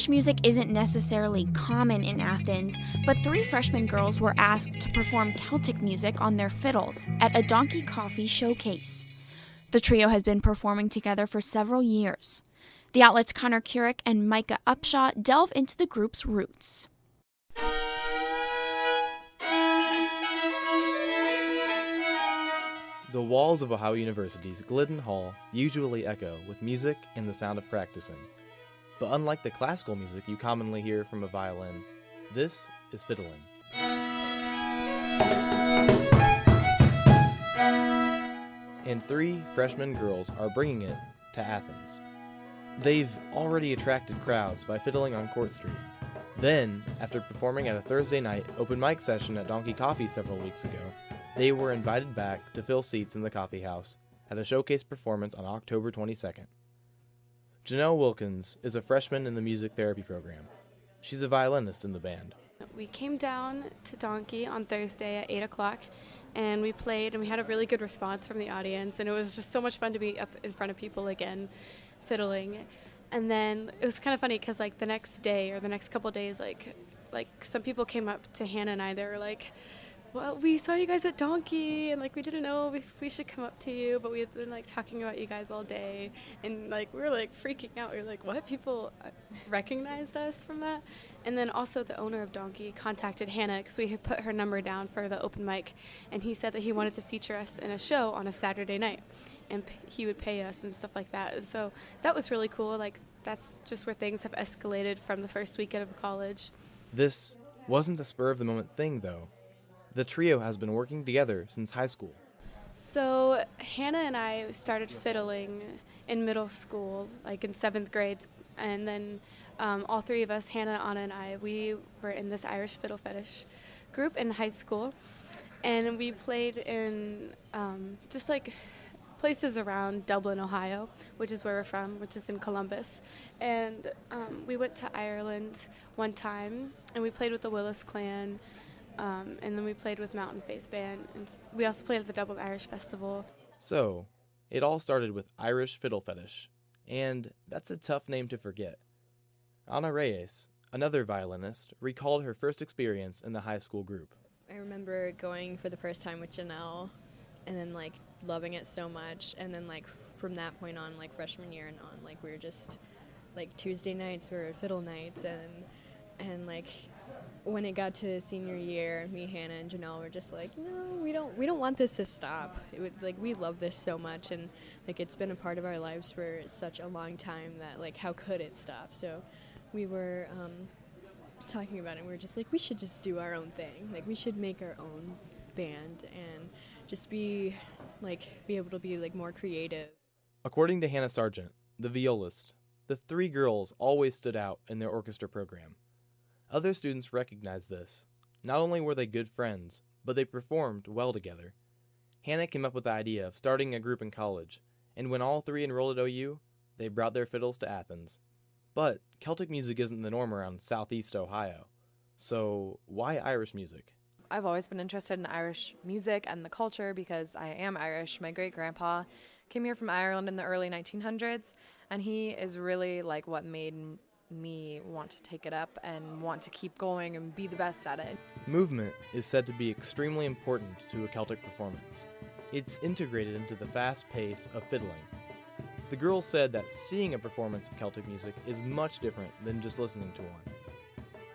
Irish music isn't necessarily common in Athens, but 3 freshman girls were asked to perform Celtic music on their fiddles at a Donkey Coffee showcase. The trio has been performing together for several years. The outlet's Connor Curick and Micah Upshot delve into the group's roots. The walls of Ohio University's Glidden Hall usually echo with music and the sound of practicing. But unlike the classical music you commonly hear from a violin, this is fiddling. And 3 freshman girls are bringing it to Athens. They've already attracted crowds by fiddling on Court Street. Then, after performing at a Thursday night open mic session at Donkey Coffee several weeks ago, they were invited back to fill seats in the coffee house at a showcase performance on October 22nd. Janelle Wilkins is a freshman in the music therapy program. She's a violinist in the band. We came down to Donkey on Thursday at 8 o'clock, and we played, and we had a really good response from the audience, and it was just so much fun to be up in front of people again, fiddling. And then it was kind of funny because, like, the next day or the next couple of days, like some people came up to Hannah and I. They were like, well, we saw you guys at Donkey, and, like, we didn't know if we should come up to you, but we had been, like, talking about you guys all day, and, like, we were, like, freaking out. We were like, what? People recognized us from that? And then also the owner of Donkey contacted Hannah because we had put her number down for the open mic, and he said that he wanted to feature us in a show on a Saturday night, and he would pay us and stuff like that. So that was really cool. Like, that's just where things have escalated from the first weekend of college. This wasn't a spur-of-the-moment thing, though. The trio has been working together since high school. So Hannah and I started fiddling in middle school, like in 7th grade, and then all 3 of us, Hannah, Anna, and I, we were in this Irish fiddle fetish group in high school, and we played in just like places around Dublin, Ohio, which is where we're from, which is in Columbus. And we went to Ireland one time, and we played with the Willis Clan. And then we played with Mountain Faith Band, and we also played at the Dublin Irish Festival. So, it all started with Irish Fiddle Fetish, and that's a tough name to forget. Ana Reyes, another violinist, recalled her first experience in the high school group. I remember going for the first time with Janelle, and then, like, loving it so much, and then, like, from that point on, like, freshman year and on, like, we were just, like, Tuesday nights were fiddle nights, and like, when it got to senior year, me, Hannah, and Janelle were just like, no, we don't want this to stop. It would, like, we love this so much, and, like, it's been a part of our lives for such a long time that, like, how could it stop? So we were talking about it, and we were just like, we should just do our own thing. Like, we should make our own band and just be able to be, like, more creative. According to Hannah Sargent, the violist, the 3 girls always stood out in their orchestra program. Other students recognized this. Not only were they good friends, but they performed well together. Hannah came up with the idea of starting a group in college, and when all 3 enrolled at OU, they brought their fiddles to Athens. But Celtic music isn't the norm around Southeast Ohio. So why Irish music? I've always been interested in Irish music and the culture because I am Irish. My great-grandpa came here from Ireland in the early 1900s, and he is really, like, what made me want to take it up and want to keep going and be the best at it. Movement is said to be extremely important to a Celtic performance. It's integrated into the fast pace of fiddling. The girls said that seeing a performance of Celtic music is much different than just listening to one.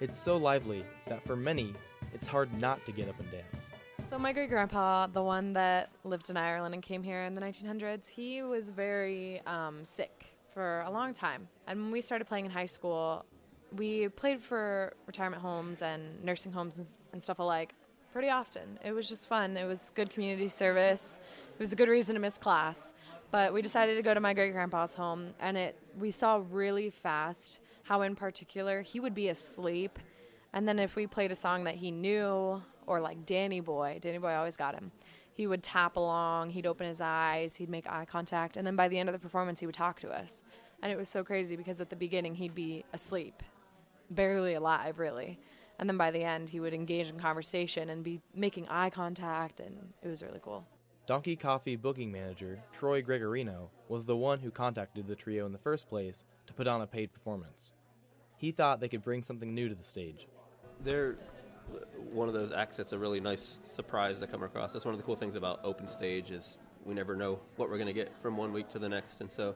It's so lively that for many, it's hard not to get up and dance. So my great-grandpa, the one that lived in Ireland and came here in the 1900s, he was very sick for a long time. And when we started playing in high school, we played for retirement homes and nursing homes and stuff alike pretty often. It was just fun. It was good community service. It was a good reason to miss class. But we decided to go to my great-grandpa's home, and we saw really fast how, in particular, he would be asleep. And then if we played a song that he knew, or like Danny Boy always got him, he would tap along, he'd open his eyes, he'd make eye contact, and then by the end of the performance, he would talk to us. And it was so crazy because at the beginning, he'd be asleep, barely alive, really. And then by the end, he would engage in conversation and be making eye contact, and it was really cool. Donkey Coffee booking manager Troy Gregorino was the one who contacted the trio in the first place to put on a paid performance. he thought they could bring something new to the stage. They're one of those acts that's a really nice surprise to come across. That's one of the cool things about open stage is we never know what we're going to get from one week to the next. And so,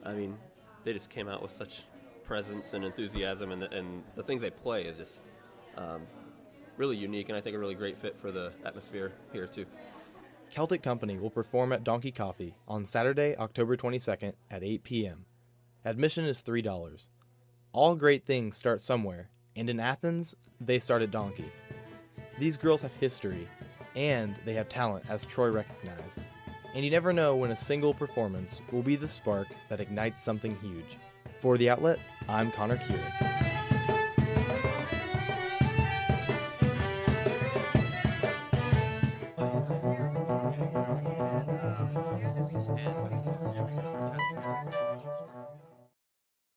I mean, they just came out with such presence and enthusiasm, and the things they play is just really unique, and I think a really great fit for the atmosphere here too. Celtic Company will perform at Donkey Coffee on Saturday, October 22nd at 8 p.m. Admission is $3. All great things start somewhere, and in Athens, they start at Donkey. These girls have history, and they have talent, as Troy recognized. And you never know when a single performance will be the spark that ignites something huge. For The Outlet, I'm Connor Keurig.